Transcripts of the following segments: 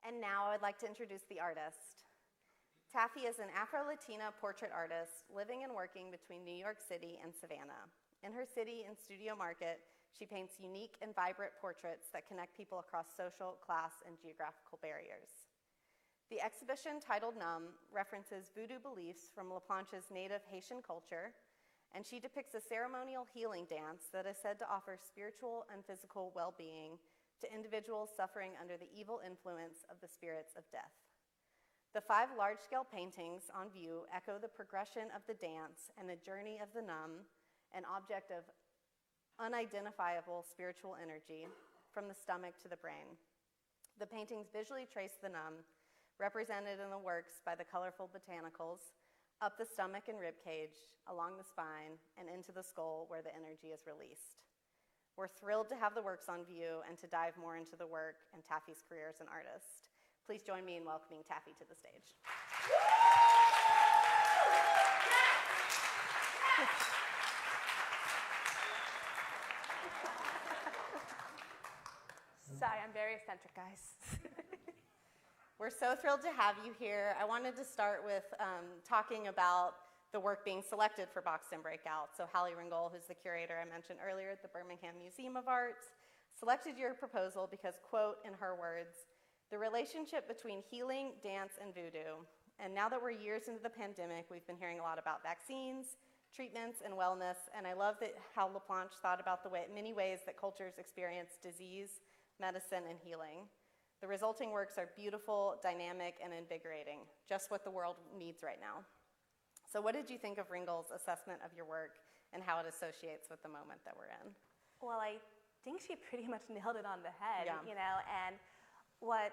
And now I would like to introduce the artist. Tafy is an Afro-Latina portrait artist living and working between New York City and Savannah. In her city and studio market, she paints unique and vibrant portraits that connect people across social, class, and geographical barriers. The exhibition, titled Numb, references voodoo beliefs from LaPlanche's native Haitian culture, and she depicts a ceremonial healing dance that is said to offer spiritual and physical well-being to individuals suffering under the evil influence of the spirits of death. The 5 large-scale paintings on view echo the progression of the dance and the journey of the numb, an object of unidentifiable spiritual energy from the stomach to the brain. The paintings visually trace the numb, represented in the works by the colorful botanicals, up the stomach and rib cage, along the spine, and into the skull where the energy is released. We're thrilled to have the works on view and to dive more into the work and Tafy's career as an artist. Please join me in welcoming Tafy to the stage. Sorry, I'm very eccentric, guys. We're so thrilled to have you here. I wanted to start with talking about the work being selected for Boxed In Breakout. So Hallie Ringgold, who's the curator I mentioned earlier at the Birmingham Museum of Arts, selected your proposal because, quote, in her words, the relationship between healing, dance, and voodoo. And now that we're years into the pandemic, we've been hearing a lot about vaccines, treatments, and wellness. And I love that how LaPlanche thought about the many ways that cultures experience disease, medicine, and healing. The resulting works are beautiful, dynamic, and invigorating, just what the world needs right now. So what did you think of Ringgold's assessment of your work and how it associates with the moment that we're in? Well, I think she pretty much nailed it on the head, Yeah. you know, and what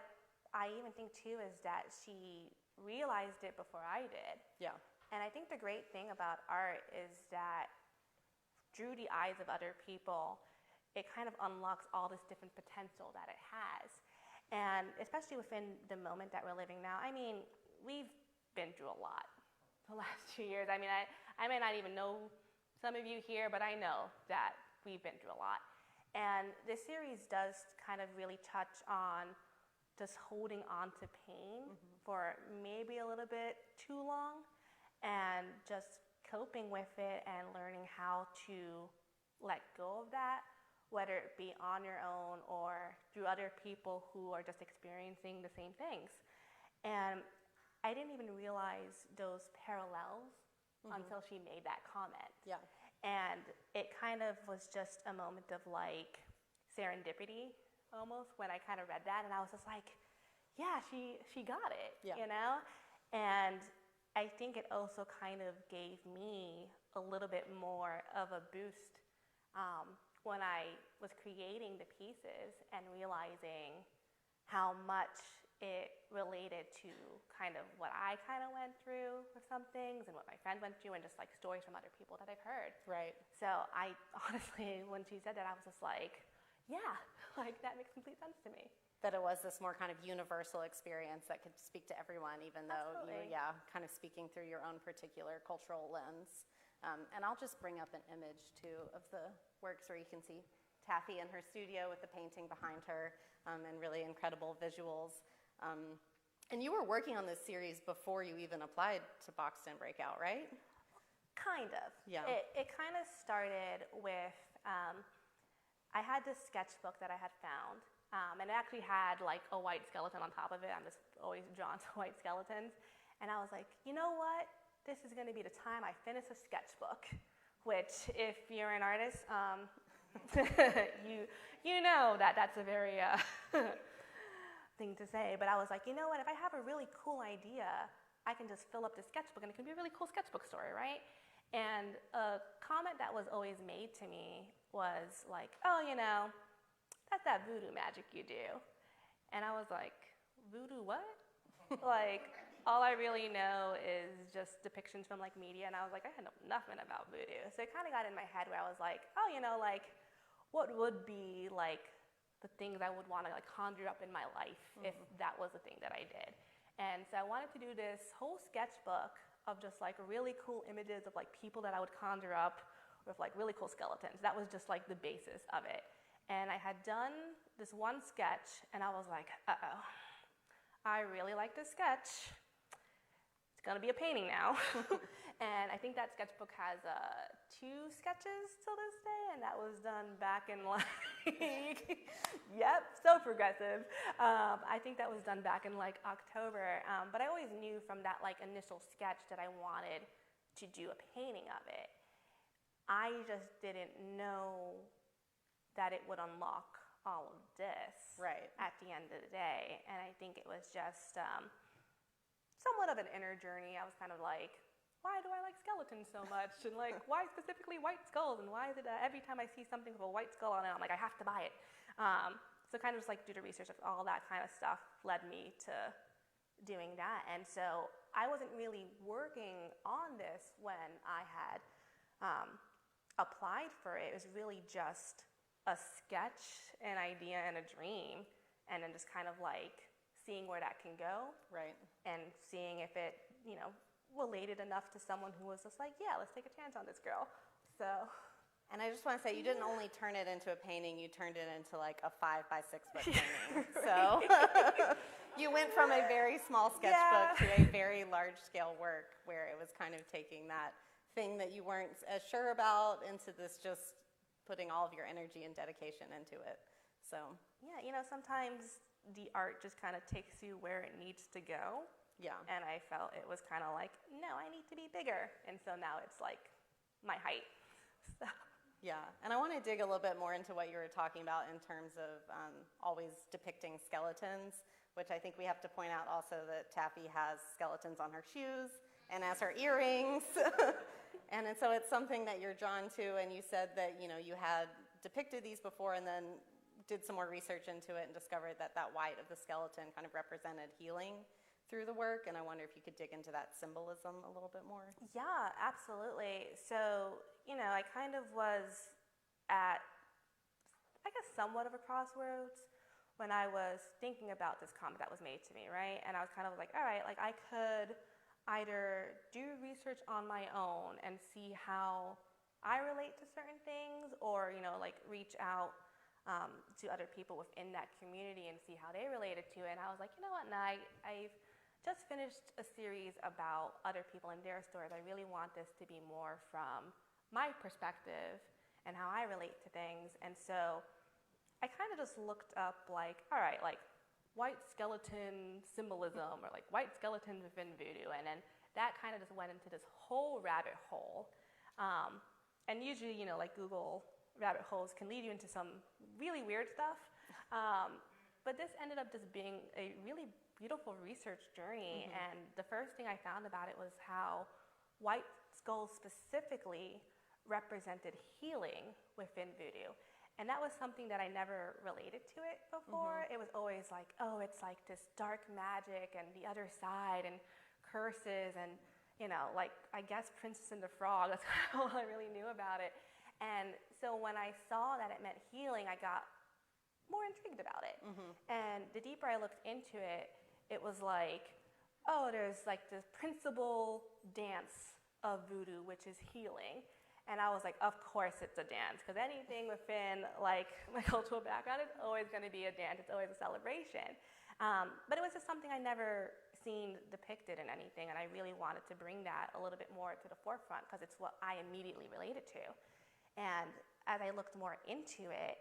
I even think too is that she realized it before I did. Yeah. And I think the great thing about art is that through the eyes of other people, it kind of unlocks all this different potential that it has. And especially within the moment that we're living now, I mean, we've been through a lot the last 2 years. I mean, I may not even know some of you here, but I know that we've been through a lot. And this series does kind of really touch on just holding on to pain for maybe a little bit too long and just coping with it and learning how to let go of that, whether it be on your own or through other people who are just experiencing the same things. And I didn't even realize those parallels until she made that comment. Yeah. And it kind of was just a moment of like serendipity almost when I kind of read that, and I was just like, yeah, she got it, you know? And I think it also kind of gave me a little bit more of a boost when I was creating the pieces and realizing how much it related to kind of what I kind of went through with some things and what my friend went through and just like stories from other people that I've heard. Right. So I honestly, when she said that, I was just like, yeah, like that makes complete sense to me. That it was this more kind of universal experience that could speak to everyone, even though Absolutely. you, kind of speaking through your own particular cultural lens. And I'll just bring up an image too of the works where you can see Tafy in her studio with the painting behind her and really incredible visuals. And you were working on this series before you even applied to Boxed In Breakout, right? Kind of. Yeah. It kind of started with, I had this sketchbook that I had found, and it actually had like a white skeleton on top of it. I'm just always drawn to white skeletons. And I was like, you know what? This is going to be the time I finish a sketchbook, which if you're an artist, you know that's a very thing to say. But I was like, you know what? If I have a really cool idea, I can just fill up the sketchbook and it can be a really cool sketchbook story, right? And a comment that was always made to me was like, oh, you know, that's that voodoo magic you do. And I was like, voodoo what? Like, all I really know is just depictions from like media, and I was like, I know nothing about voodoo. So it kind of got in my head where I was like, oh, you know, like, what would be like the things I would want to like conjure up in my life if that was the thing that I did. And so I wanted to do this whole sketchbook of just like really cool images of like people that I would conjure up with like really cool skeletons. That was just like the basis of it. And I had done this one sketch, and I was like, uh-oh. I really like this sketch. It's going to be a painting now. And I think that sketchbook has 2 sketches till this day, and that was done back in like, yep, so progressive. I think that was done back in like October, but I always knew from that like initial sketch that I wanted to do a painting of it. I just didn't know that it would unlock all of this at the end of the day. And I think it was just somewhat of an inner journey. I was kind of like, why do I like skeletons so much? And like, why specifically white skulls? And why is it every time I see something with a white skull on it, I'm like, I have to buy it. So kind of just like do the research of all that kind of stuff led me to doing that. And so I wasn't really working on this when I had applied for it. It was really just a sketch, an idea, and a dream, and then just kind of like seeing where that can go, and seeing if it, related enough to someone who was just like, yeah, let's take a chance on this girl. So, and I just want to say, you didn't only turn it into a painting, you turned it into like a 5 by 6 foot painting. So you went from a very small sketchbook to a very large scale work where it was kind of taking that thing that you weren't as sure about into this, just putting all of your energy and dedication into it. So yeah, sometimes the art just kind of takes you where it needs to go. Yeah. And I felt it was kind of like, no, I need to be bigger. And so now it's like my height. So. Yeah. And I want to dig a little bit more into what you were talking about in terms of always depicting skeletons, which I think we have to point out also that Tafy has skeletons on her shoes and as her earrings. And so it's something that you're drawn to, and you said that, you had depicted these before and then did some more research into it and discovered that white of the skeleton kind of represented healing through the work, and I wonder if you could dig into that symbolism a little bit more. Yeah, absolutely. So, I kind of was at, I guess, somewhat of a crossroads when I was thinking about this comment that was made to me, right? And I was kind of like, all right, like I could either do research on my own and see how I relate to certain things, or, like reach out to other people within that community and see how they related to it. And I was like, you know what, I've just finished a series about other people and their stories. I really want this to be more from my perspective and how I relate to things. And so I kind of just looked up like, all right, like white skeleton symbolism, or like white skeletons within voodoo. And then that kind of just went into this whole rabbit hole. And usually, like Google rabbit holes can lead you into some really weird stuff. But this ended up just being a really beautiful research journey. And the first thing I found about it was how white skulls specifically represented healing within voodoo. And that was something that I never related to it before. It was always like, oh, it's like this dark magic and the other side and curses and, like, I guess Princess and the Frog. That's kind of all I really knew about it. And so when I saw that it meant healing, I got more intrigued about it. And the deeper I looked into it, it was like, oh, there's like this principal dance of voodoo, which is healing. And I was like, of course it's a dance, because anything within like my cultural background is always going to be a dance. It's always a celebration. But it was just something I never seen depicted in anything, and I really wanted to bring that a little bit more to the forefront because it's what I immediately related to. And as I looked more into it,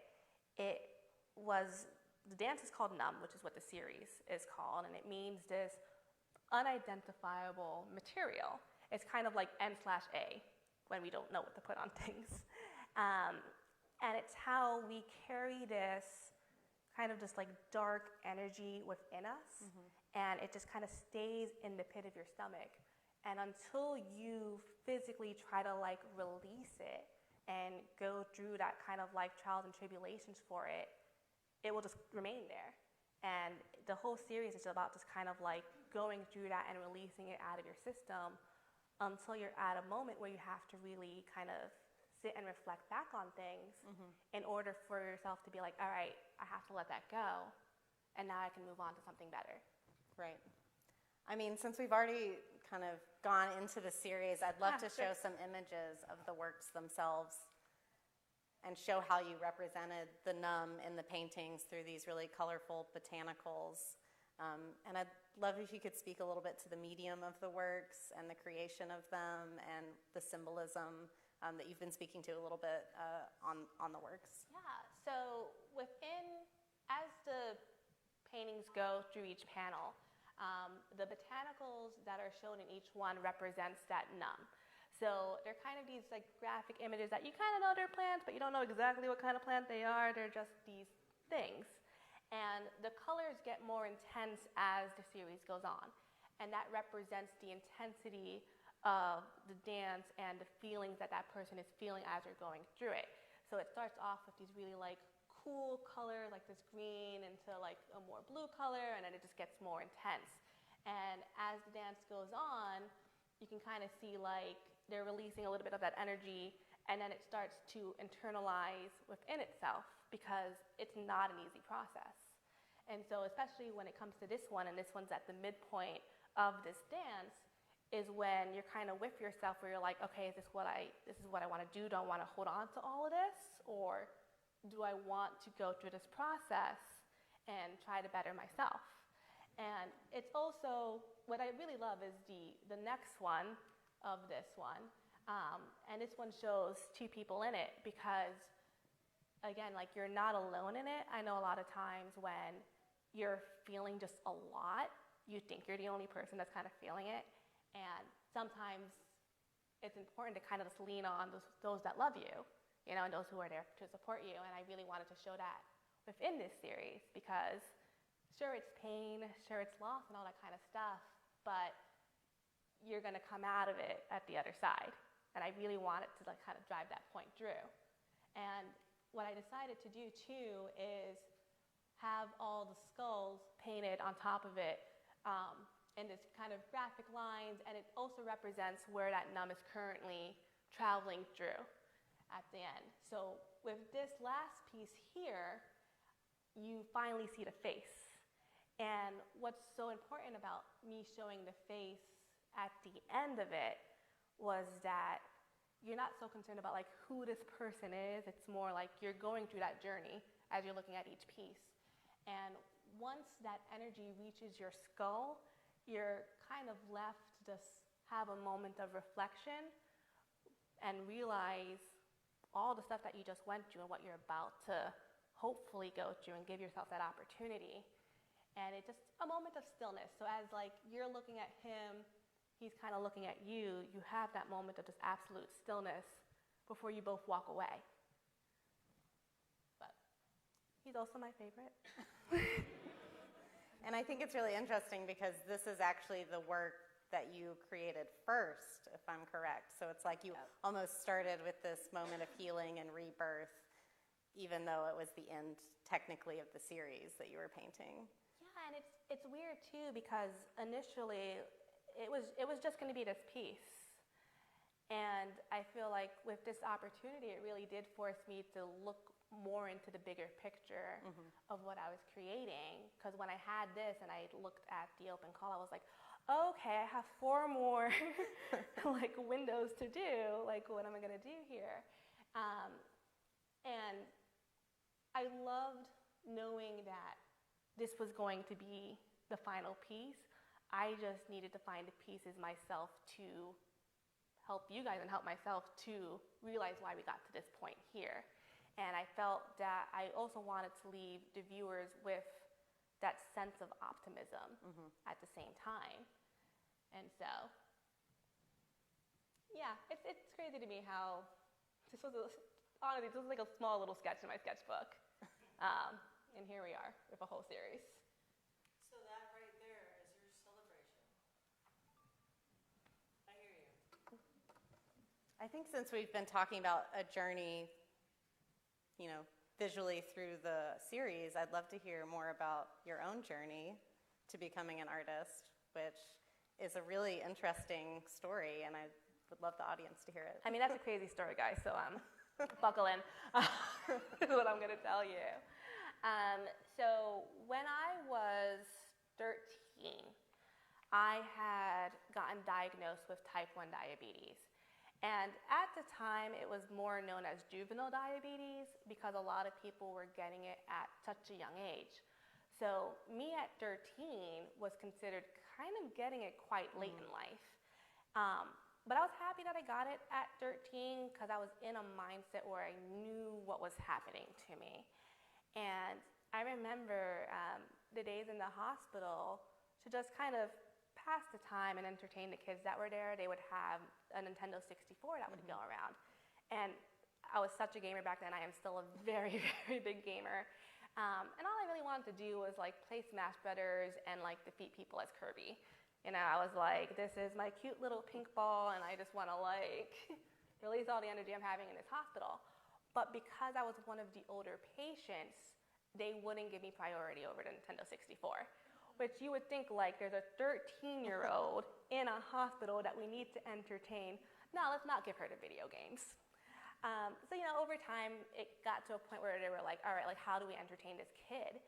the dance is called Numb, which is what the series is called, and it means this unidentifiable material. It's kind of like N/A when we don't know what to put on things. And it's how we carry this kind of just like dark energy within us, and it just kind of stays in the pit of your stomach. And until you physically try to like release it and go through that kind of like trials and tribulations for it, it will just remain there. And the whole series is about just kind of like going through that and releasing it out of your system until you're at a moment where you have to really kind of sit and reflect back on things in order for yourself to be like, all right, I have to let that go, and now I can move on to something better. Right. I mean, since we've already kind of gone into the series, I'd love to show some images of the works themselves and show how you represented the numb in the paintings through these really colorful botanicals. And I'd love if you could speak a little bit to the medium of the works and the creation of them and the symbolism that you've been speaking to a little bit on the works. Yeah, so as the paintings go through each panel, the botanicals that are shown in each one represents that num. So they're kind of these like graphic images that you kind of know they're plants, but you don't know exactly what kind of plant they are. They're just these things. And the colors get more intense as the series goes on. And that represents the intensity of the dance and the feelings that that person is feeling as they're going through it. So it starts off with these really like cool color, like this green, into like a more blue color, and then it just gets more intense. And as the dance goes on, you can kind of see like they're releasing a little bit of that energy, and then it starts to internalize within itself because it's not an easy process. And so especially when it comes to this one, and this one's at the midpoint of this dance, is when you're kind of with yourself where you're like, okay, this is what I want to do. Do I want to hold on to all of this? Or do I want to go through this process and try to better myself? And it's also, what I really love is the next one of this one. And this one shows two people in it because, again, like you're not alone in it. I know a lot of times when you're feeling just a lot, you think you're the only person that's kind of feeling it. And sometimes it's important to kind of just lean on those that love you, you know, and those who are there to support you. And I really wanted to show that within this series because sure, it's pain, sure, it's loss and all that kind of stuff, but you're going to come out of it at the other side. And I really wanted to like kind of drive that point through. And what I decided to do too is have all the skulls painted on top of it in this kind of graphic lines, and it also represents where that num is currently traveling through at the end. So with this last piece here, you finally see the face. And what's so important about me showing the face at the end of it was that you're not so concerned about like who this person is. It's more like you're going through that journey as you're looking at each piece. And once that energy reaches your skull, you're kind of left to just have a moment of reflection and realize all the stuff that you just went through and what you're about to hopefully go through and give yourself that opportunity. And it's just a moment of stillness. So as like you're looking at him, he's kind of looking at you, you have that moment of just absolute stillness before you both walk away. But he's also my favorite. And I think it's really interesting because this is actually the work that you created first, if I'm correct. So it's like you almost started with this moment of healing and rebirth, even though it was the end technically of the series that you were painting. Yeah, and it's weird too because initially it was just going to be this piece. And I feel like with this opportunity, it really did force me to look more into the bigger picture of what I was creating. Because when I had this and I looked at the open call, I was like, okay, I have 4 more like windows to do. Like, what am I going to do here? And I loved knowing that this was going to be the final piece. I just needed to find the pieces myself to help you guys and help myself to realize why we got to this point here. And I felt that I also wanted to leave the viewers with that sense of optimism at the same time. And so, yeah, it's crazy to me how honestly, this was like a small little sketch in my sketchbook. And here we are with a whole series. So that right there is your celebration. I hear you. I think since we've been talking about a journey, you know, visually through the series, I'd love to hear more about your own journey to becoming an artist, which is a really interesting story, and I would love the audience to hear it. I mean, that's a crazy story, guys, so buckle in. Is what I'm going to tell you. So when I was 13, I had gotten diagnosed with type 1 diabetes. And at the time, it was more known as juvenile diabetes because a lot of people were getting it at such a young age. So me at 13 was considered kind of getting it quite late in life. But I was happy that I got it at 13 because I was in a mindset where I knew what was happening to me. And I remember the days in the hospital to just kind of pass the time and entertain the kids that were there. They would have a Nintendo 64 that would go around. And I was such a gamer back then. I am still a very, very big gamer. And all I really wanted to do was like play Smash Brothers and like defeat people as Kirby. You know, I was like, this is my cute little pink ball, and I just want to like release all the energy I'm having in this hospital. But because I was one of the older patients, they wouldn't give me priority over the Nintendo 64, which you would think like there's a 13-year-old in a hospital that we need to entertain. No, let's not give her the video games. So, you know, over time, it got to a point where they were like, all right, like, how do we entertain this kid?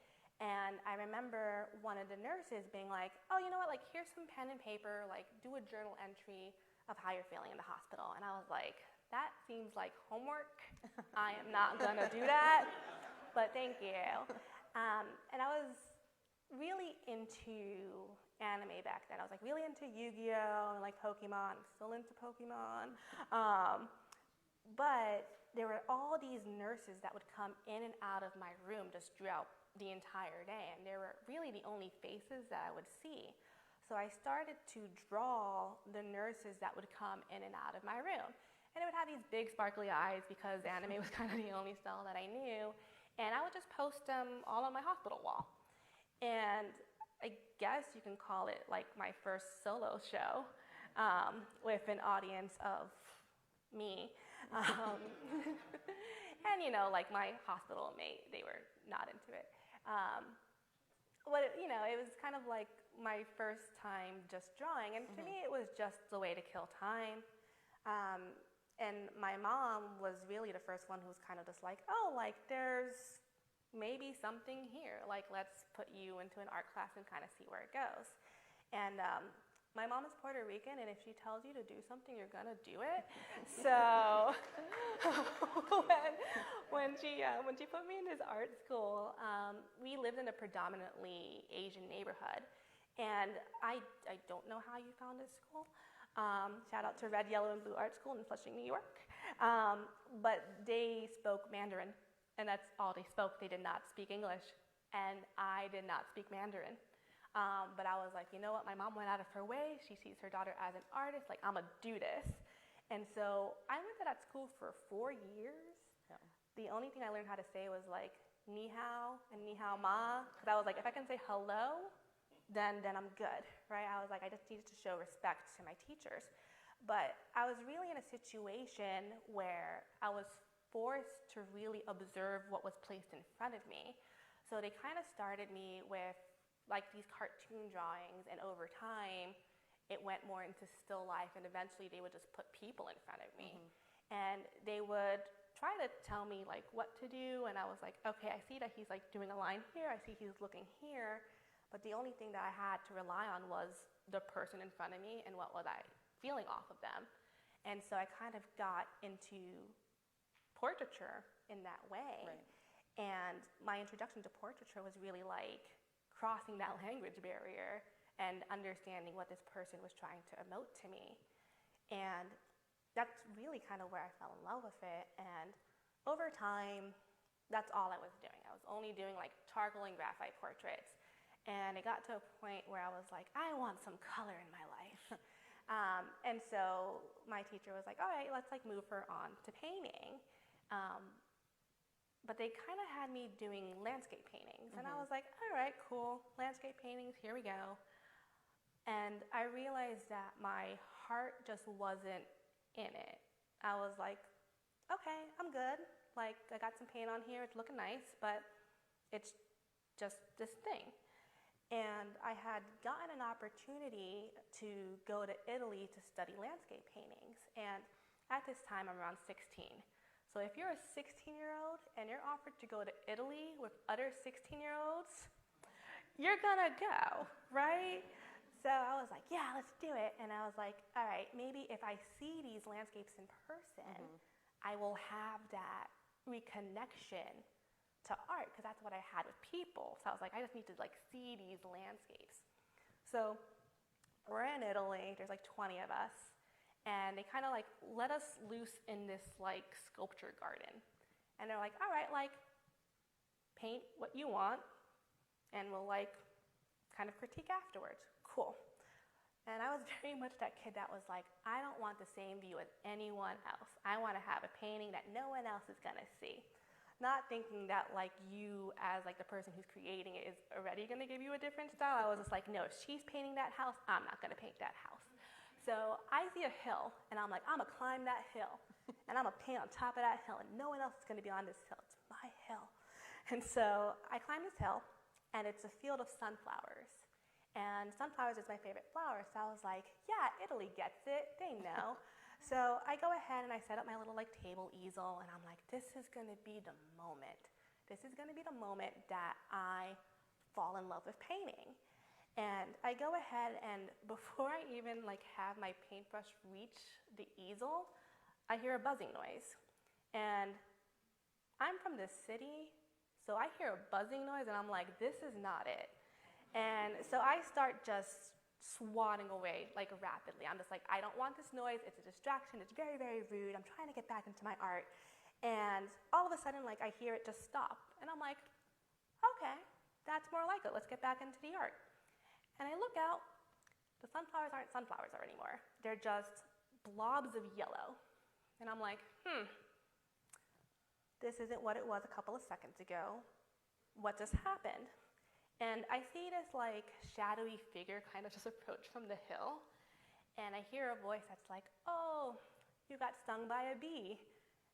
And I remember one of the nurses being like, oh, you know what, like, here's some pen and paper, like, do a journal entry of how you're feeling in the hospital. And I was like, that seems like homework. I am not gonna do that, but thank you. And I was really into anime back then. I was like really into Yu-Gi-Oh! And like Pokemon. I'm still into Pokemon. But there were all these nurses that would come in and out of my room just throughout the entire day, and they were really the only faces that I would see. So I started to draw the nurses that would come in and out of my room. And it would have these big sparkly eyes because anime was kind of the only style that I knew. And I would just post them all on my hospital wall. And I guess you can call it like my first solo show with an audience of me. And, you know, like my hospital mate, they were not into it. But, you know, it was kind of like my first time just drawing. And to me, it was just a way to kill time. And my mom was really the first one who was kind of just like, oh, like there's maybe something here. Like, let's put you into an art class and kind of see where it goes. And my mom is Puerto Rican, and if she tells you to do something, you're gonna do it. So when she put me in this art school, we lived in a predominantly Asian neighborhood, and I don't know how you found this school. Shout out to Red, Yellow, and Blue Art School in Flushing, New York. But they spoke Mandarin, and that's all they spoke. They did not speak English, and I did not speak Mandarin. But I was like, you know what? My mom went out of her way. She sees her daughter as an artist. Like, I'm going to do this. And so I went to that school for 4 years. Yeah. The only thing I learned how to say was like, ni hao and ni hao ma. Because I was like, if I can say hello, then I'm good, right? I was like, I just needed to show respect to my teachers. But I was really in a situation where I was forced to really observe what was placed in front of me. So they kind of started me with like these cartoon drawings, and over time, it went more into still life, and eventually they would just put people in front of me. And they would try to tell me like what to do, and I was like, okay, I see that he's like doing a line here, I see he's looking here, but the only thing that I had to rely on was the person in front of me and what was I feeling off of them. And so I kind of got into portraiture in that way. Right. And my introduction to portraiture was really like crossing that language barrier and understanding what this person was trying to emote to me. And that's really kind of where I fell in love with it. And over time, that's all I was doing. I was only doing like charcoal and graphite portraits. And it got to a point where I was like, I want some color in my life. And so my teacher was like, all right, let's like move her on to painting. But they kind of had me doing landscape paintings. And I was like, all right, cool, landscape paintings, here we go. And I realized that my heart just wasn't in it. I was like, okay, I'm good. Like, I got some paint on here, it's looking nice, but it's just this thing. And I had gotten an opportunity to go to Italy to study landscape paintings. And at this time, I'm around 16. So if you're a 16-year-old and you're offered to go to Italy with other 16-year-olds, you're gonna go, right? So I was like, yeah, let's do it. And I was like, all right, maybe if I see these landscapes in person, I will have that reconnection to art because that's what I had with people. So I was like, I just need to like see these landscapes. So we're in Italy, there's like 20 of us, and they kind of like let us loose in this like sculpture garden. And they're like, all right, like paint what you want and we'll like kind of critique afterwards. Cool. And I was very much that kid that was like, I don't want the same view as anyone else. I want to have a painting that no one else is going to see. Not thinking that like you as like the person who's creating it is already going to give you a different style. I was just like, no, if she's painting that house, I'm not going to paint that house. So I see a hill and I'm like, I'm going to climb that hill and I'm going to paint on top of that hill and no one else is going to be on this hill. It's my hill. And so I climb this hill and it's a field of sunflowers. And sunflowers is my favorite flower, so I was like, yeah, Italy gets it, they know. So I go ahead and I set up my little like table easel, and I'm like, this is gonna be the moment. This is gonna be the moment that I fall in love with painting. And I go ahead and before I even like have my paintbrush reach the easel, I hear a buzzing noise. And I'm from this city, so I hear a buzzing noise and I'm like, this is not it. And so I start just swatting away like rapidly. I'm just like, I don't want this noise. It's a distraction. It's very, very rude. I'm trying to get back into my art. And all of a sudden, like I hear it just stop. And I'm like, okay, that's more like it. Let's get back into the art. And I look out. The sunflowers aren't sunflowers anymore. They're just blobs of yellow. And I'm like, this isn't what it was a couple of seconds ago. What just happened? And I see this like shadowy figure kind of just approach from the hill. And I hear a voice that's like, oh, you got stung by a bee.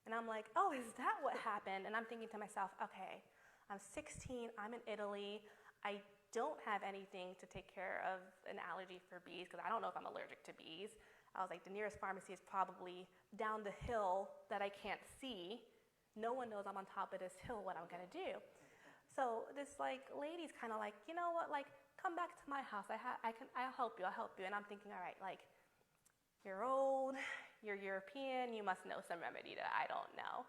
And I'm like, oh, is that what happened? And I'm thinking to myself, okay, I'm 16, I'm in Italy. I don't have anything to take care of an allergy for bees because I don't know if I'm allergic to bees. I was like, the nearest pharmacy is probably down the hill that I can't see. No one knows I'm on top of this hill, what I'm gonna do. So this like lady's kind of like, you know what, like come back to my house. I'll help you. And I'm thinking, all right, like you're old, you're European, you must know some remedy that I don't know.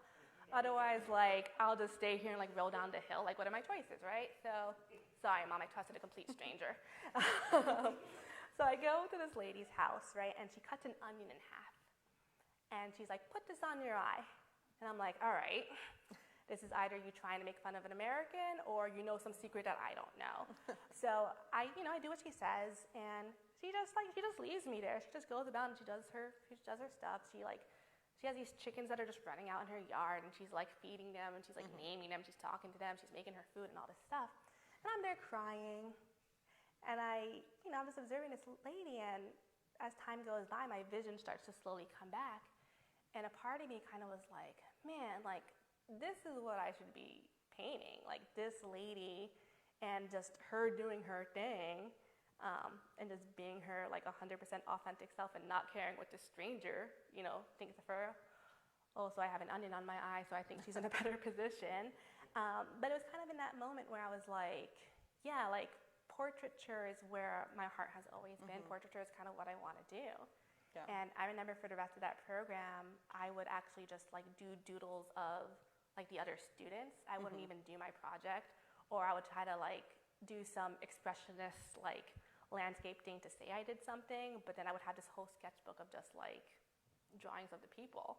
Otherwise, like I'll just stay here and like roll down the hill. Like what are my choices, right? So sorry, Mom, I trusted a complete stranger. So I go to this lady's house, right, and she cuts an onion in half, and she's like, put this on your eye, and I'm like, all right. This is either you trying to make fun of an American or you know some secret that I don't know. So I do what she says, and she just leaves me there. She just goes about and she does her stuff. She has these chickens that are just running out in her yard, and she's like feeding them, and she's like naming them, she's talking to them, she's making her food and all this stuff. And I'm there crying, and I'm just observing this lady, and as time goes by, my vision starts to slowly come back, and a part of me kind of was like, man, like this is what I should be painting, like this lady and just her doing her thing, and just being her like 100% authentic self and not caring what the stranger, thinks of her. Oh, so I have an onion on my eye, so I think she's in a better position. But it was kind of in that moment where I was like, yeah, like portraiture is where my heart has always been. Portraiture is kind of what I want to do. Yeah. And I remember for the rest of that program, I would actually just like do doodles of like the other students. I wouldn't even do my project, or I would try to like do some expressionist like landscape thing to say I did something, but then I would have this whole sketchbook of just like drawings of the people.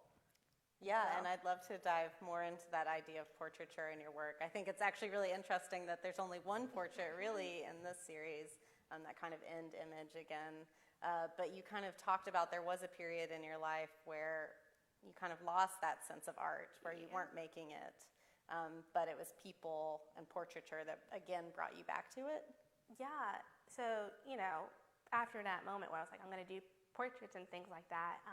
Yeah, and I'd love to dive more into that idea of portraiture in your work. I think it's actually really interesting that there's only one portrait really in this series, that kind of end image again. But you kind of talked about there was a period in your life where you kind of lost that sense of art, where you weren't making it, but it was people and portraiture that, again, brought you back to it? Yeah. So, after that moment where I was like, I'm going to do portraits and things like that,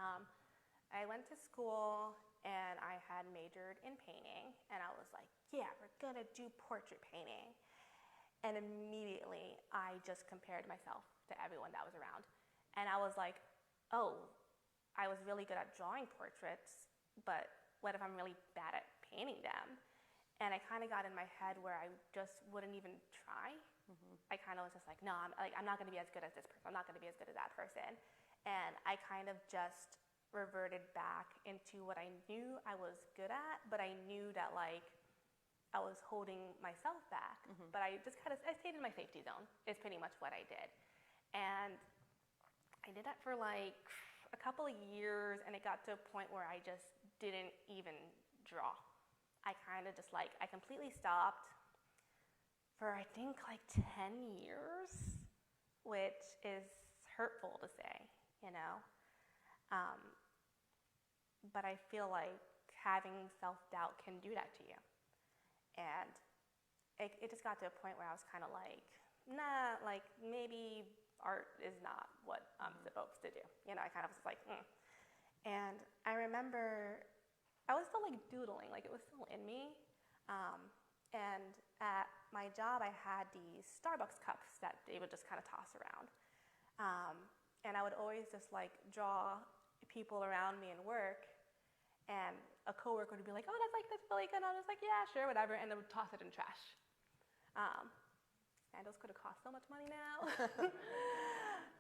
I went to school and I had majored in painting, and I was like, yeah, we're going to do portrait painting. And immediately, I just compared myself to everyone that was around. And I was like, oh, I was really good at drawing portraits, but what if I'm really bad at painting them? And I kind of got in my head where I just wouldn't even try. I kind of was just like, no, I'm not going to be as good as this person. I'm not going to be as good as that person. And I kind of just reverted back into what I knew I was good at, but I knew that like I was holding myself back, but I just I stayed in my safety zone is pretty much what I did. And I did that for like a couple of years, and it got to a point where I just didn't even draw. I kind of just like, I completely stopped for I think like 10 years, which is hurtful to say, you know. But I feel like having self-doubt can do that to you. And it just got to a point where I was kind of like, nah, like maybe art is not what I'm supposed to do. You know, I kind of was like, And I remember I was still like doodling, like it was still in me. And at my job, I had these Starbucks cups that they would just kind of toss around. And I would always just like draw people around me in work, and a coworker would be like, oh, that's really good. And I was like, yeah, sure, whatever. And they would toss it in trash. And those could have cost so much money now.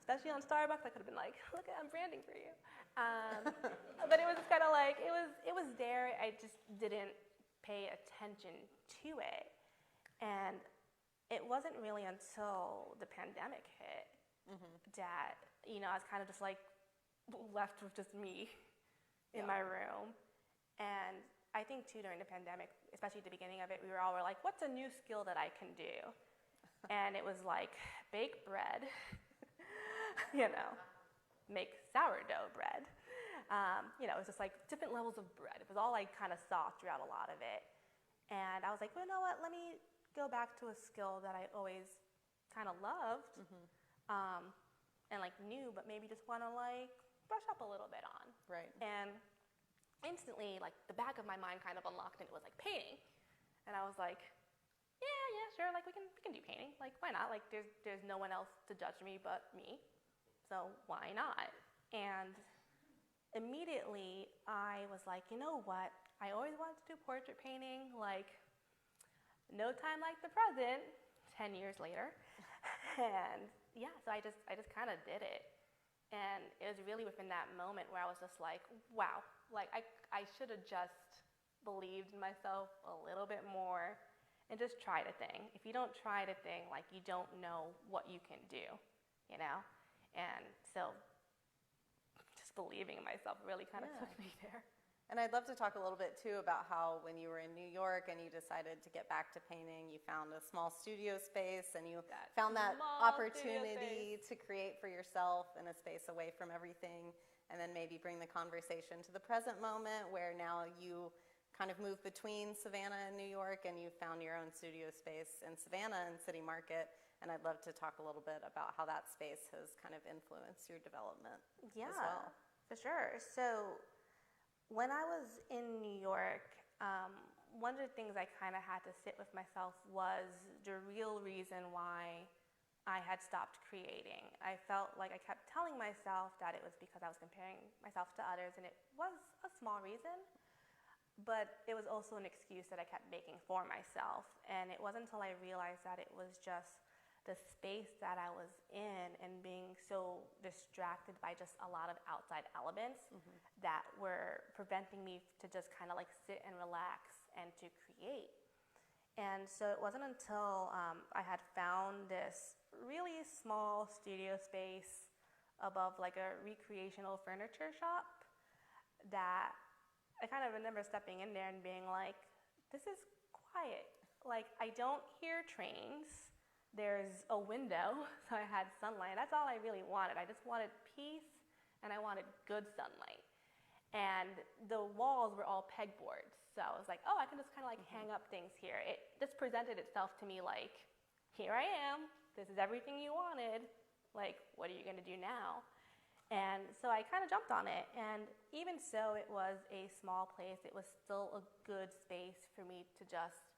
Especially on Starbucks, I could have been like, look, I'm branding for you. But it was just kind of like, it was there. I just didn't pay attention to it. And it wasn't really until the pandemic hit that, you know, I was kind of just like left with just me in my room. And I think too during the pandemic, especially at the beginning of it, we were like, what's a new skill that I can do? And it was like, bake bread, you know, make sourdough bread. You know, it was just like different levels of bread. It was all I kind of saw throughout a lot of it. And I was like, well, you know what, let me go back to a skill that I always kind of loved and like knew, but maybe just want to like brush up a little bit on. Right. And instantly, like the back of my mind kind of unlocked, and it was like painting. And I was like, yeah, sure, like we can do painting. Like, why not? Like there's no one else to judge me but me. So why not? And immediately I was like, you know what? I always wanted to do portrait painting, like no time like the present, 10 years later. And yeah, so I just kind of did it. And it was really within that moment where I was just like, wow, like I should have just believed in myself a little bit more and just tried a thing. If you don't try the thing, like you don't know what you can do, you know? And so just believing in myself really kind of took me there. And I'd love to talk a little bit too about how when you were in New York and you decided to get back to painting, you found a small studio space and you found that opportunity to create for yourself in a space away from everything, and then maybe bring the conversation to the present moment where now you kind of move between Savannah and New York and you found your own studio space in Savannah and City Market. And I'd love to talk a little bit about how that space has kind of influenced your development as well. For sure. So when I was in New York, one of the things I kind of had to sit with myself was the real reason why I had stopped creating. I felt like I kept telling myself that it was because I was comparing myself to others, and it was a small reason, but it was also an excuse that I kept making for myself. And it wasn't until I realized that it was just the space that I was in and being so distracted by just a lot of outside elements that were preventing me to just kind of like sit and relax and to create. And so it wasn't until I had found this really small studio space above like a recreational furniture shop that I kind of remember stepping in there and being like, this is quiet. Like, I don't hear trains. There's a window, so I had sunlight. That's all I really wanted. I just wanted peace, and I wanted good sunlight. And the walls were all pegboards, so I was like, oh, I can just kind of like hang up things here. It just presented itself to me like, here I am. This is everything you wanted. Like, what are you going to do now? And so I kind of jumped on it. And even so, it was a small place. It was still a good space for me to just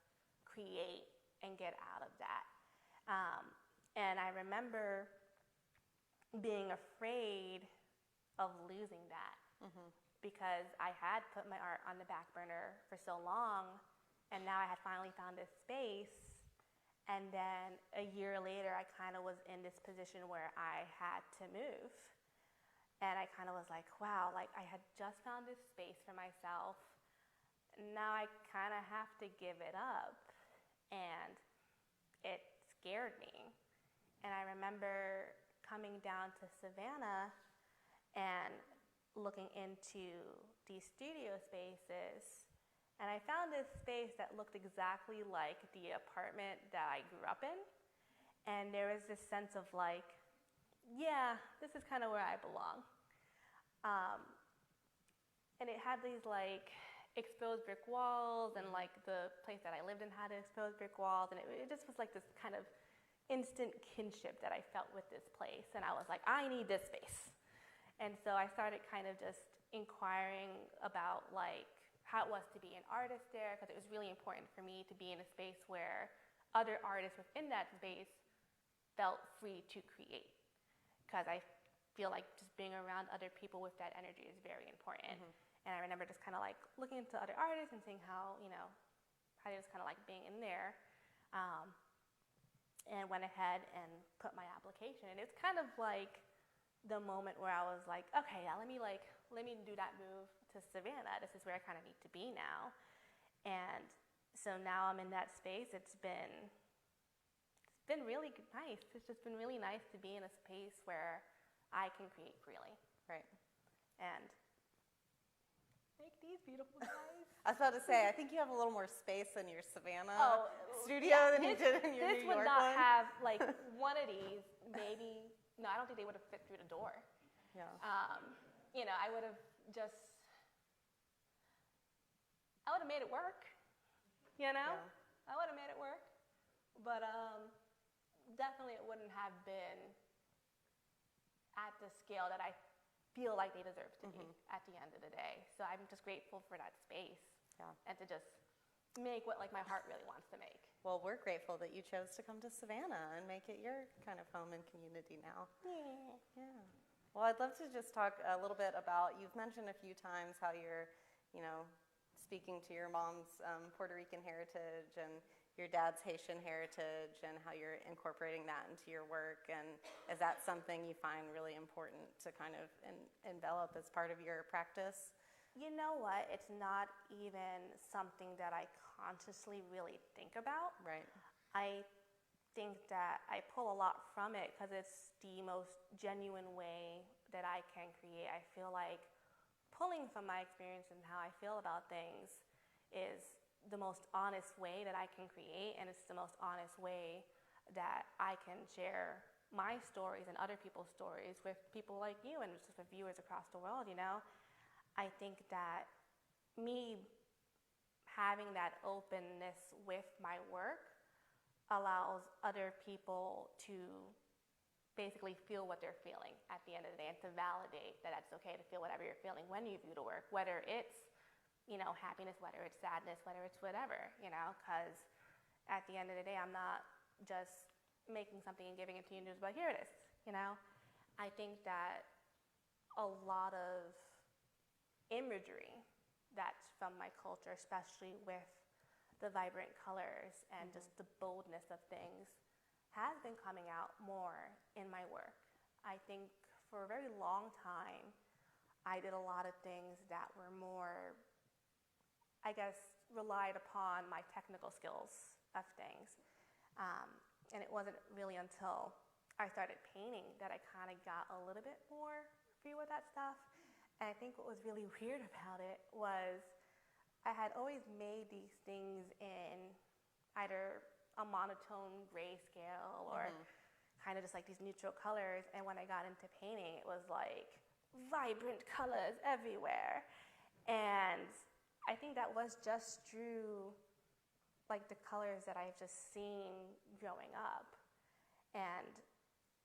create and get out of that. And I remember being afraid of losing that because I had put my art on the back burner for so long, and now I had finally found this space. And then a year later, I kind of was in this position where I had to move. And I kind of was like, wow, like I had just found this space for myself. Now I kind of have to give it up. and it scared me. And I remember coming down to Savannah and looking into these studio spaces, and I found this space that looked exactly like the apartment that I grew up in. And there was this sense of like, yeah, this is kind of where I belong. And it had these like exposed brick walls, and like the place that I lived in had exposed brick walls, and it just was like this kind of instant kinship that I felt with this place. And I was like, I need this space. And so I started kind of just inquiring about like how it was to be an artist there, because it was really important for me to be in a space where other artists within that space felt free to create, because I feel like just being around other people with that energy is very important. And I remember just kind of like looking into other artists and seeing how, how they just kind of like being in there, and went ahead and put my application. And it's kind of like the moment where I was like, okay, yeah, let me do that move to Savannah. This is where I kind of need to be now. And so now I'm in that space. It's been really nice. It's just been really nice to be in a space where I can create freely. Right. And make these beautiful guys. I was about to say, I think you have a little more space in your Savannah studio than you did in your New York one. This would not have, like, one of these, maybe, no, I don't think they would have fit through the door. Yeah. I would have made it work, Yeah. I would have made it work. But definitely it wouldn't have been at the scale that I feel like they deserve to be at the end of the day. So I'm just grateful for that space, and to just make what like my heart really wants to make. Well, we're grateful that you chose to come to Savannah and make it your kind of home and community now. Yeah. Well, I'd love to just talk a little bit about, you've mentioned a few times how you're, speaking to your mom's Puerto Rican heritage and your dad's Haitian heritage, and how you're incorporating that into your work. And is that something you find really important to kind of envelop as part of your practice? You know what? It's not even something that I consciously really think about. Right. I think that I pull a lot from it because it's the most genuine way that I can create. I feel like pulling from my experience and how I feel about things is the most honest way that I can create, and it's the most honest way that I can share my stories and other people's stories with people like you and just with viewers across the world, I think that me having that openness with my work allows other people to basically feel what they're feeling at the end of the day, and to validate that it's okay to feel whatever you're feeling when you view the work, whether it's happiness, whether it's sadness, whether it's whatever, because at the end of the day, I'm not just making something and giving it to you and just like, here it is, I think that a lot of imagery that's from my culture, especially with the vibrant colors and just the boldness of things, has been coming out more in my work. I think for a very long time, I did a lot of things that were more, relied upon my technical skills of things. And it wasn't really until I started painting that I kind of got a little bit more free with that stuff. And I think what was really weird about it was I had always made these things in either a monotone grayscale or kind of just like these neutral colors. And when I got into painting, it was like vibrant colors everywhere. And I think that was just through like the colors that I've just seen growing up. And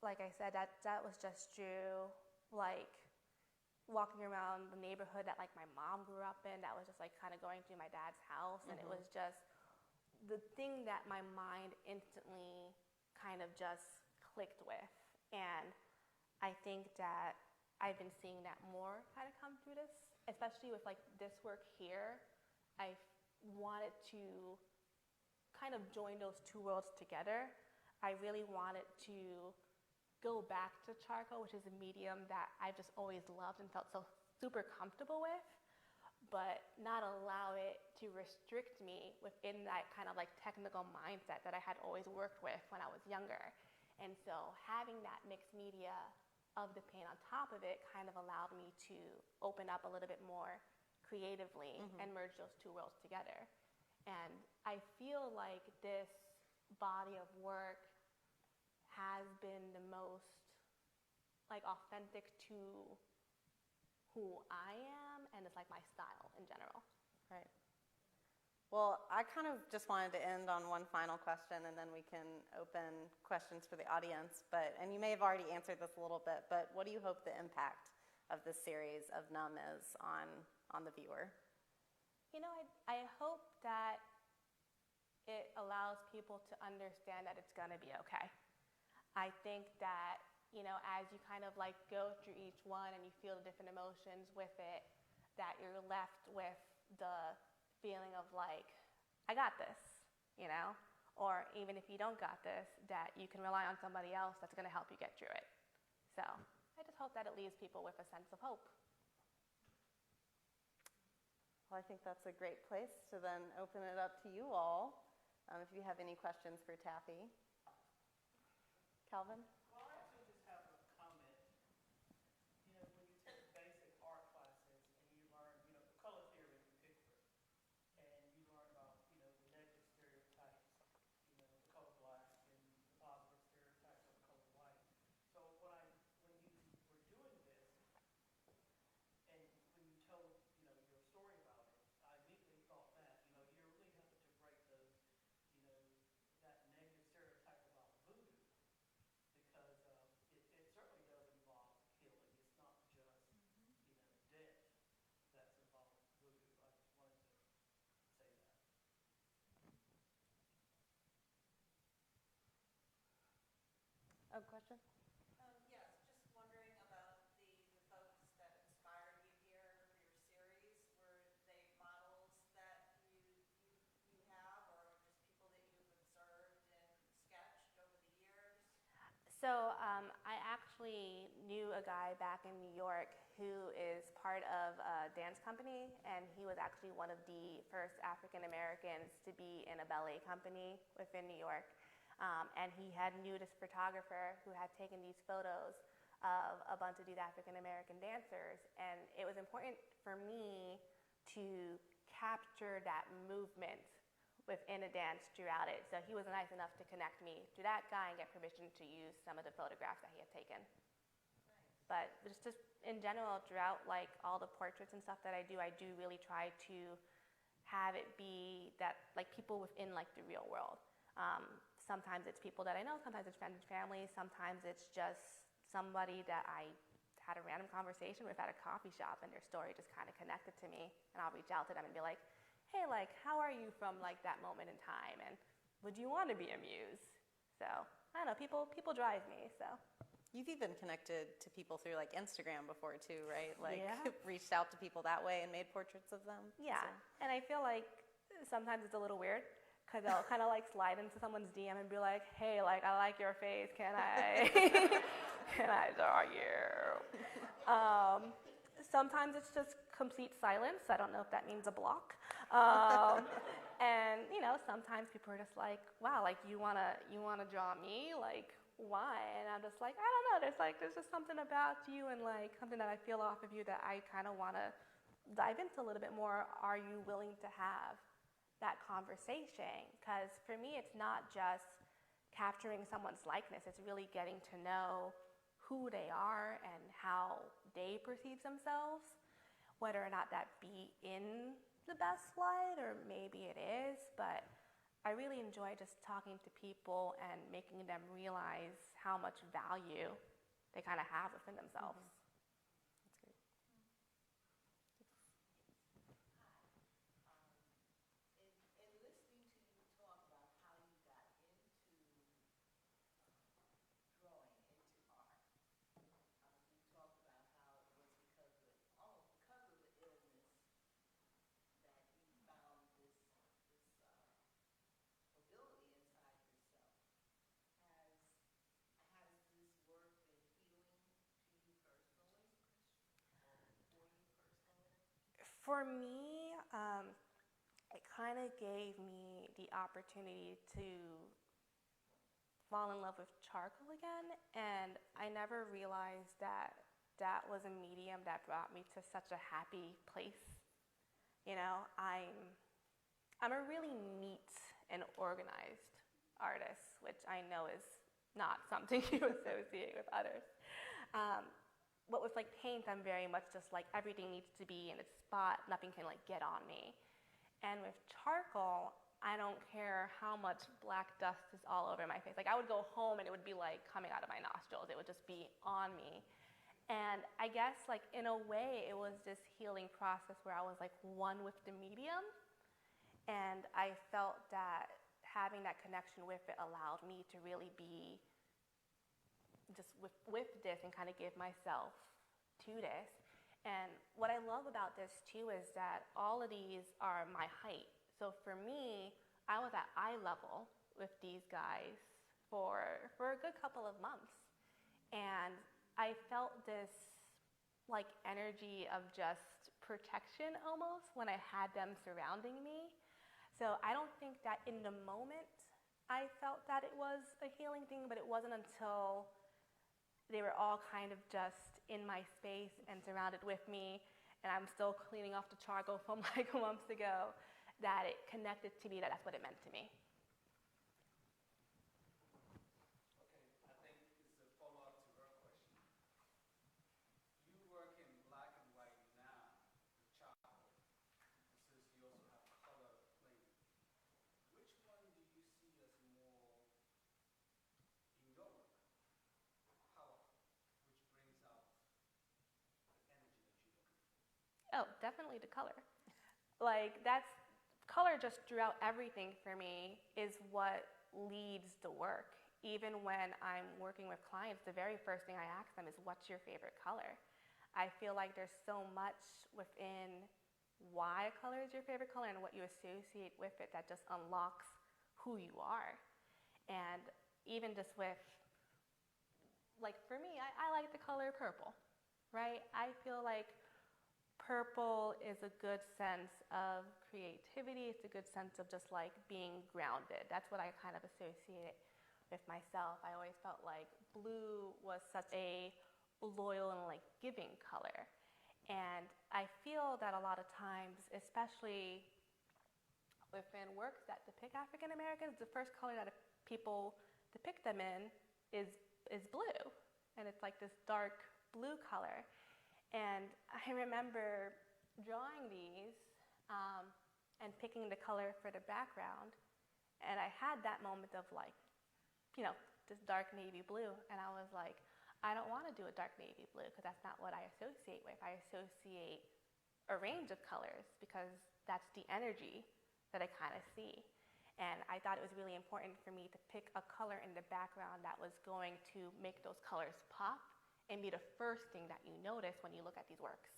like I said, that was just through like walking around the neighborhood that like my mom grew up in, that was just like kind of going through my dad's house. And it was just the thing that my mind instantly kind of just clicked with. And I think that I've been seeing that more kind of come through this, especially with like this work here. I wanted to kind of join those two worlds together. I really wanted to go back to charcoal, which is a medium that I've just always loved and felt so super comfortable with. but not allow it to restrict me within that kind of like technical mindset that I had always worked with when I was younger. And so having that mixed media of the paint on top of it kind of allowed me to open up a little bit more creatively and merge those two worlds together. And I feel like this body of work has been the most like authentic to who I am, and it's like my style in general. Right. Well, I kind of just wanted to end on one final question, and then we can open questions for the audience. And you may have already answered this a little bit, but what do you hope the impact of this series of Numb is on the viewer? You know, I hope that it allows people to understand that it's gonna be okay. I think that, you know, as you kind of like go through each one and you feel the different emotions with it, that you're left with the feeling of like, I got this, you know? Or even if you don't got this, that you can rely on somebody else that's gonna help you get through it. So I just hope that it leaves people with a sense of hope. Well, I think that's a great place to then open it up to you all. If you have any questions for Tafy. Calvin? Well, I actually just have a comment. You know, when you take basic art classes and you learn, you know, the color theory in particular, and you learn about, you know, the negative stereotypes, you know, the color black and the positive stereotypes of the color white. So when you were doing this, and when you told, you know, your story about it, I immediately thought that, you know, you're really having to break those, you know, that negative stereotype about voodoo. Because it certainly does involve healing. It's not just, you know, death that's involved with voodoo. I just wanted to say that. Oh, question? Yes, just wondering about the folks that inspired you here for your series. Were they models that you have, or just people that you've observed and sketched over the years? So I actually knew a guy back in New York who is part of a dance company, and he was actually one of the first African Americans to be in a ballet company within New York. And he had knew this photographer who had taken these photos of a bunch of these African American dancers, and it was important for me to capture that movement within a dance throughout it. So he was nice enough to connect me to that guy and get permission to use some of the photographs that he had taken. Nice. But just in general, throughout like all the portraits and stuff that I do really try to have it be that like people within like the real world. Sometimes it's people that I know, sometimes it's friends and family, sometimes it's just somebody that I had a random conversation with at a coffee shop and their story just kind of connected to me, and I'll reach out to them and be like, hey, like, how are you from like that moment in time, and would you want to be a muse? So I don't know, people drive me. So You've even connected to people through like Instagram before too, right? Like Yeah. reached out to people that way and made portraits of them. yeah, So. and I feel like sometimes it's a little weird because I'll kind of like slide into someone's DM and be like, hey, like, I like your face, can I can I draw you? Sometimes it's just complete silence. I don't know if that means a block. And you know, sometimes people are just like, wow, like you wanna draw me? Like, why? And I'm just like, I don't know, there's just something about you and like something that I feel off of you that I kind of want to dive into a little bit more. Are you willing to have that conversation? Because for me, it's not just capturing someone's likeness, it's really getting to know who they are and how they perceive themselves, whether or not that be in the best light or maybe it is. But I really enjoy just talking to people and making them realize how much value they kind of have within themselves. That's great. In listening to you talk about how you got into drawing, into art, you talked about how it was almost because of the illness that you found this ability inside yourself. Has this work been healing to you personally? For me, it kind of gave me the opportunity to fall in love with charcoal again, and I never realized that that was a medium that brought me to such a happy place. You know, I'm a really neat and organized artist, which I know is not something you associate with others. But with like paint, I'm very much just like everything needs to be in its spot, nothing can like get on me. And with charcoal, I don't care how much black dust is all over my face. Like I would go home and it would be like coming out of my nostrils. It would just be on me. And I guess like in a way, it was this healing process where I was like one with the medium. And I felt that having that connection with it allowed me to really be just with this and kind of give myself to this. And what I love about this too is that all of these are my height. So for me, I was at eye level with these guys for a good couple of months. And I felt this like energy of just protection almost when I had them surrounding me. So I don't think that in the moment I felt that it was a healing thing, but it wasn't until they were all kind of just in my space and surrounded with me, and I'm still cleaning off the charcoal from like months ago, that it connected to me that that's what it meant to me. Okay, I think this is a follow-up to her question. You work in black and white now with charcoal, since you also have color playing. Which one do you see as more in your work powerful, which brings out the energy that you're looking for? Oh, definitely the color. Like that's color just throughout everything for me is what leads the work. Even when I'm working with clients, the very first thing I ask them is, what's your favorite color? I feel like there's so much within why a color is your favorite color and what you associate with it that just unlocks who you are. And even just with, like for me, I like the color purple, right? I feel like purple is a good sense of creativity. It's a good sense of just like being grounded. That's what I kind of associate with myself. I always felt like blue was such a loyal and like giving color. And I feel that a lot of times, especially within works that depict African Americans, the first color that people depict them in is blue. And it's like this dark blue color. And I remember drawing these and picking the color for the background. And I had that moment of like, you know, this dark navy blue. And I was like, I don't want to do a dark navy blue because that's not what I associate with. I associate a range of colors because that's the energy that I kind of see. And I thought it was really important for me to pick a color in the background that was going to make those colors pop and be the first thing that you notice when you look at these works.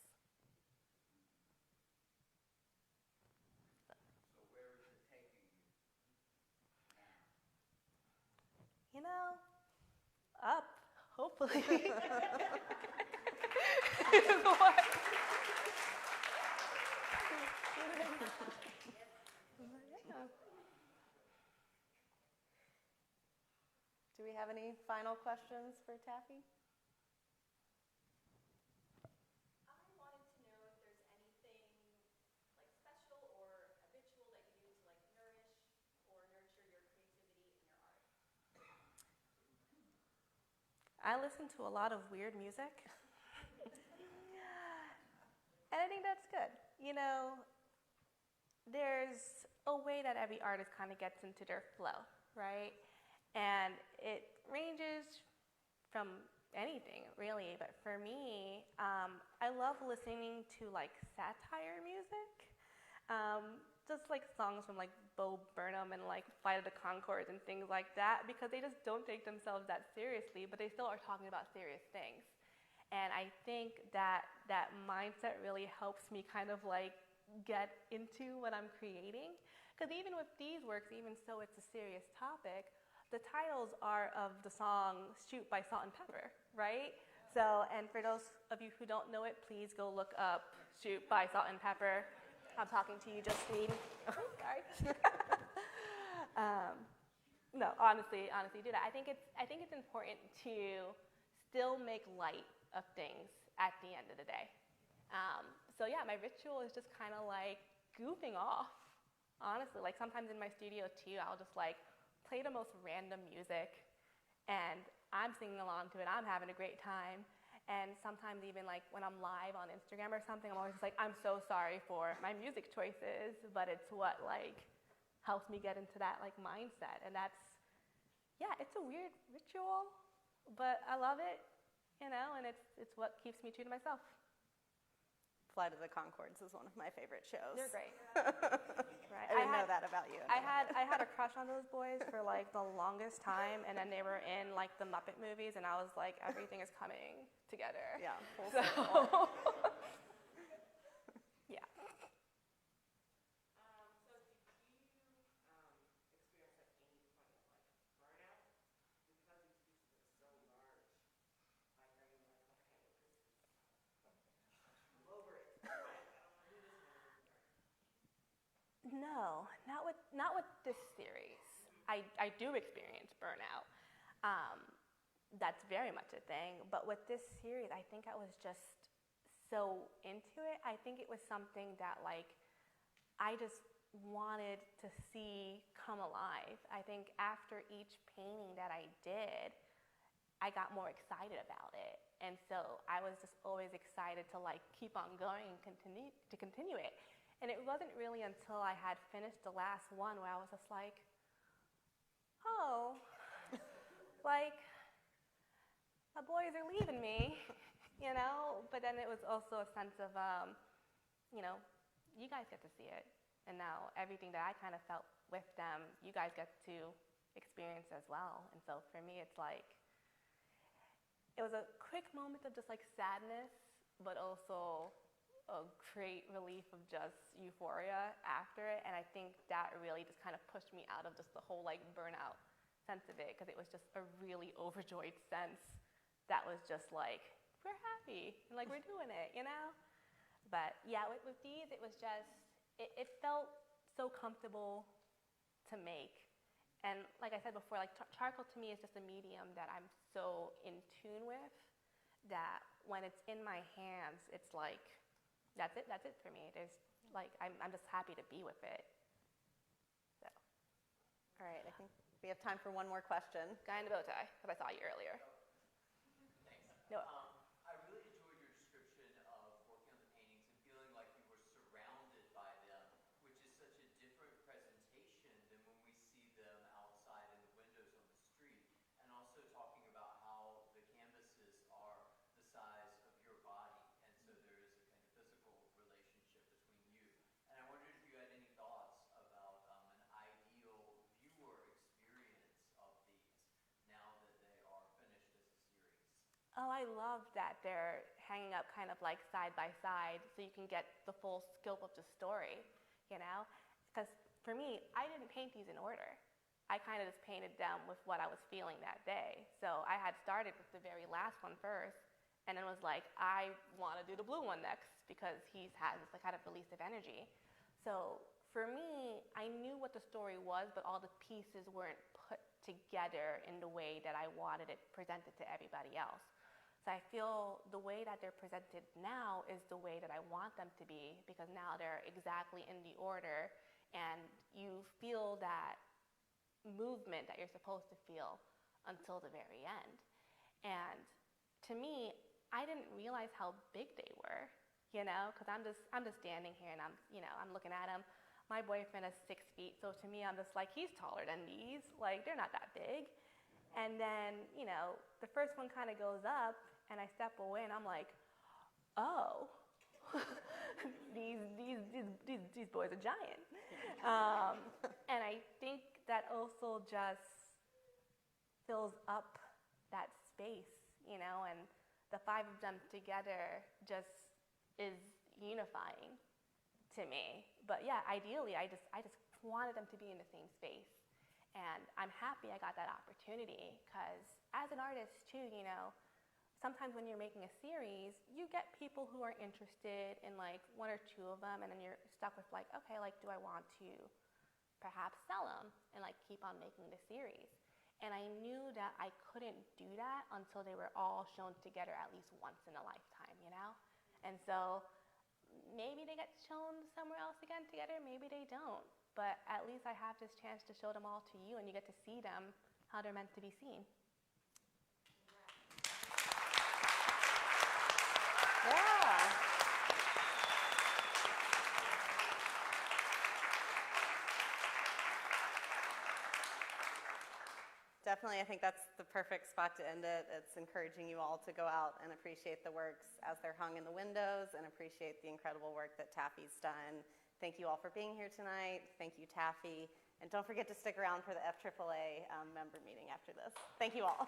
So where is it taking you now? You know, up, hopefully. Do we have any final questions for Tafy? I wanted to know if there's anything like special or habitual that you do to like nourish or nurture your creativity in your art. I listen to a lot of weird music. And I think that's good. You know, there's a way that every artist kind of gets into their flow, right? And it ranges from anything, really. But for me, I love listening to like satire music. Just like songs from like Bo Burnham and like Flight of the Conchords and things like that, because they just don't take themselves that seriously, but they still are talking about serious things. And I think that that mindset really helps me kind of like get into what I'm creating. Because even with these works, even so it's a serious topic, the titles are of the song Shoot by Salt and Pepper, right? So, and for those of you who don't know it, please go look up Shoot by Salt and Pepper. I'm talking to you, Justine. Sorry. No, honestly, do that. I think it's important to still make light of things at the end of the day. So yeah, my ritual is just kind of like goofing off. Honestly, like sometimes in my studio too, I'll just like play the most random music, and I'm singing along to it. I'm having a great time. And sometimes even like when I'm live on Instagram or something, I'm always just like, I'm so sorry for my music choices, but it's what like helps me get into that like mindset. And that's, yeah, it's a weird ritual, but I love it, you know, and it's what keeps me true to myself. Flight of the Conchords is one of my favorite shows. They're great. Right. I didn't know that about you. I had a crush on those boys for like the longest time, and then they were in like the Muppet movies, and I was like, everything is coming together. Yeah, full So, circle. yeah. So did you experience like any point of like burnout? Because these pieces are so large. Like are you like, okay, I'm over it. I don't want to do this anymore. No, not with this series. I do experience burnout. That's very much a thing. But with this series, I think I was just so into it. I think it was something that like I just wanted to see come alive. I think after each painting that I did, I got more excited about it. And so I was just always excited to like keep on going and continue it. And it wasn't really until I had finished the last one where I was just like, oh, like, the boys are leaving me, you know? But then it was also a sense of, you know, you guys get to see it. And now everything that I kind of felt with them, you guys get to experience as well. And so for me, it's like, it was a quick moment of just like sadness, but also a great relief of just euphoria after it. And I think that really just kind of pushed me out of just the whole like burnout sense of it, because it was just a really overjoyed sense that was just like, we're happy and like we're doing it, you know? But yeah, with these, it was just, it felt so comfortable to make. And like I said before, like charcoal to me is just a medium that I'm so in tune with that when it's in my hands, it's like, that's it for me. There's like, I'm just happy to be with it. So. All right, I think we have time for one more question. Guy in the bow tie, because I saw you earlier. Thanks. No. I really enjoyed your description of working on the paintings and feeling like you were surrounded by them, which is such a different presentation than when we see them outside in the windows on the street. And also talking about how the canvases are the size of your body, and so there is a kind of physical relationship between you. And I wondered if you had any thoughts about an ideal viewer experience of these now that they are finished as a series. Oh, I love that they're hanging up kind of like side by side so you can get the full scope of the story, you know? Because for me, I didn't paint these in order. I kind of just painted them with what I was feeling that day. So I had started with the very last one first, and then was like, I want to do the blue one next because he has this like kind of release of energy. So for me, I knew what the story was, but all the pieces weren't put together in the way that I wanted it presented to everybody else. So I feel the way that they're presented now is the way that I want them to be, because now they're exactly in the order, and you feel that movement that you're supposed to feel until the very end. And to me, I didn't realize how big they were, you know, because I'm just standing here and I'm looking at him. My boyfriend is 6 feet, so to me, I'm just like, he's taller than these. Like, they're not that big. And then, you know, the first one kind of goes up, and I step away, and I'm like, oh, these boys are giant. And I think that also just fills up that space, you know, and the five of them together just is unifying to me. But yeah, ideally, I just wanted them to be in the same space. And I'm happy I got that opportunity, because as an artist too, you know, sometimes when you're making a series, you get people who are interested in like one or two of them, and then you're stuck with like, okay, like, do I want to perhaps sell them and like keep on making the series? And I knew that I couldn't do that until they were all shown together at least once in a lifetime, you know? And so maybe they get shown somewhere else again together, maybe they don't. But at least I have this chance to show them all to you, and you get to see them how they're meant to be seen. Yeah. Definitely, I think that's the perfect spot to end it. It's encouraging you all to go out and appreciate the works as they're hung in the windows and appreciate the incredible work that Tafy's done. Thank you all for being here tonight. Thank you, Tafy. And don't forget to stick around for the FAAA member meeting after this. Thank you all.